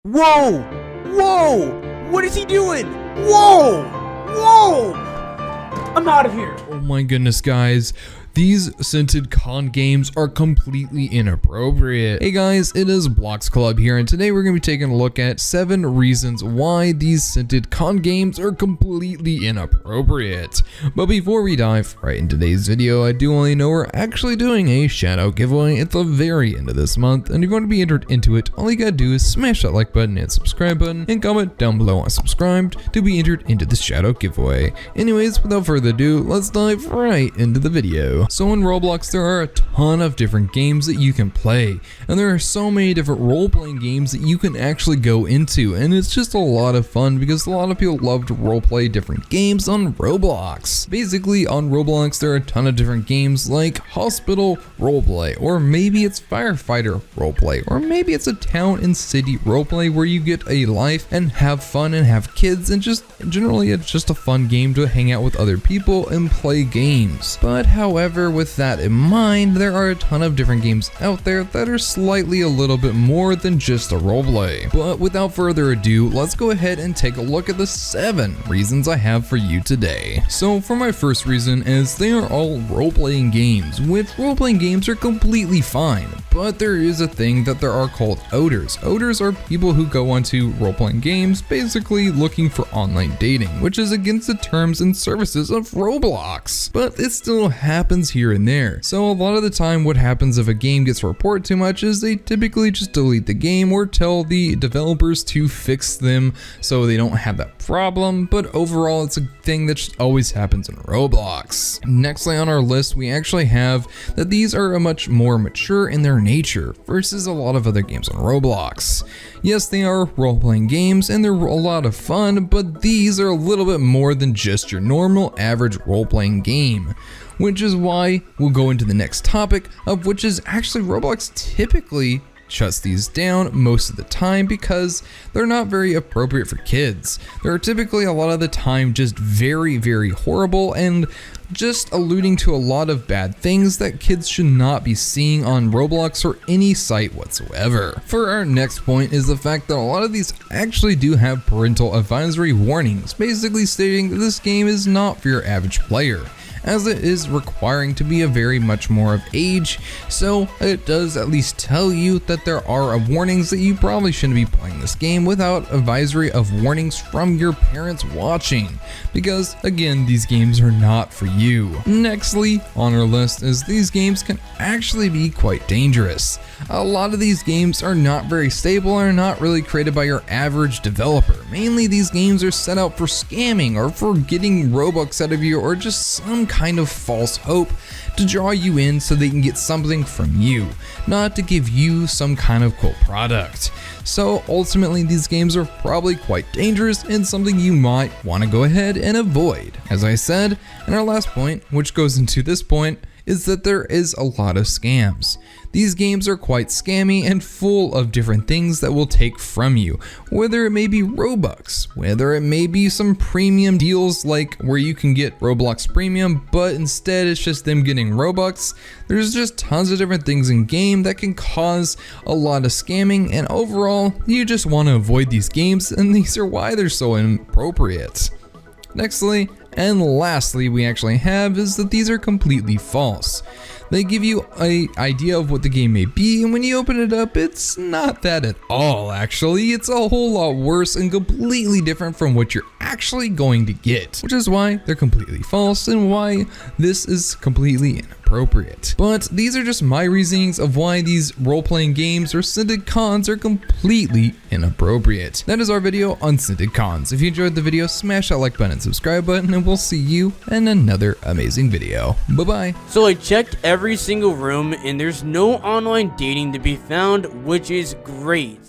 Whoa! Whoa! What is he doing? Whoa! Whoa! I'm out of here. Oh my goodness, guys. These scented con games are completely inappropriate. Hey guys, it is Roblox Club here, and today we're going to be taking a look at 7 reasons why these scented con games are completely inappropriate. But before we dive right into today's video, I do want you to know we're actually doing a shout out giveaway at the very end of this month, and if you want to be entered into it, all you gotta do is smash that like button and subscribe button, and comment down below on subscribed to be entered into the shout out giveaway. Anyways, without further ado, let's dive right into the video. So in Roblox, there are a ton of different games that you can play, and there are so many different role-playing games that you can actually go into, and it's just a lot of fun because a lot of people love to role-play different games on Roblox. Basically, on Roblox, there are a ton of different games like hospital roleplay, or maybe it's firefighter roleplay, or maybe it's a town and city roleplay where you get a life and have fun and have kids, and just generally it's just a fun game to hang out with other people and play games. But however, with that in mind, there are a ton of different games out there that are slightly a little bit more than just a roleplay. But without further ado, let's go ahead and take a look at the 7 reasons I have for you today. So for my first reason is they are all role-playing games, which role-playing games are completely fine. But there is a thing that there are called odors. Odors are people who go onto role-playing games basically looking for online dating, which is against the terms and services of Roblox. But it still happens here and there. So a lot of the time what happens if a game gets reported too much is they typically just delete the game or tell the developers to fix them so they don't have that problem. But overall, it's a thing that just always happens in Roblox. Nextly on our list, we actually have that these are much more mature in their nature versus a lot of other games on Roblox. Yes, they are role-playing games and they're a lot of fun, but these are a little bit more than just your normal average role-playing game. Which is why we'll go into the next topic, of which is actually Roblox typically shuts these down most of the time because they're not very appropriate for kids. They're typically a lot of the time just very, very horrible and just alluding to a lot of bad things that kids should not be seeing on Roblox or any site whatsoever. For our next point is the fact that a lot of these actually do have parental advisory warnings, basically stating that this game is not for your average player, as it is requiring to be a very much more of age, so it does at least tell you that there are warnings that you probably shouldn't be playing this game without advisory of warnings from your parents watching, because again, these games are not for you. Nextly on our list is these games can actually be quite dangerous. A lot of these games are not very stable and are not really created by your average developer. Mainly these games are set out for scamming or for getting Robux out of you, or just some kind of false hope to draw you in so they can get something from you, not to give you some kind of cool product. So ultimately these games are probably quite dangerous and something you might want to go ahead and avoid. As I said, and our last point, which goes into this point, is that there is a lot of scams. These games are quite scammy and full of different things that will take from you, whether it may be Robux, whether it may be some premium deals like where you can get Roblox Premium, but instead it's just them getting Robux. There's just tons of different things in game that can cause a lot of scamming, and overall, you just want to avoid these games, and these are why they're so inappropriate. Nextly, and lastly, we actually have is that these are completely false. They give you an idea of what the game may be, and when you open it up, it's not that at all, actually. It's a whole lot worse and completely different from what you're actually going to get, which is why they're completely false and why this is completely inappropriate. But these are just my reasonings of why these role-playing games or scented cons are completely inappropriate. That is our video on scented cons. If you enjoyed the video, smash that like button and subscribe button, and we'll see you in another amazing video. Bye-bye. So I checked every single room and there's no online dating to be found, which is great.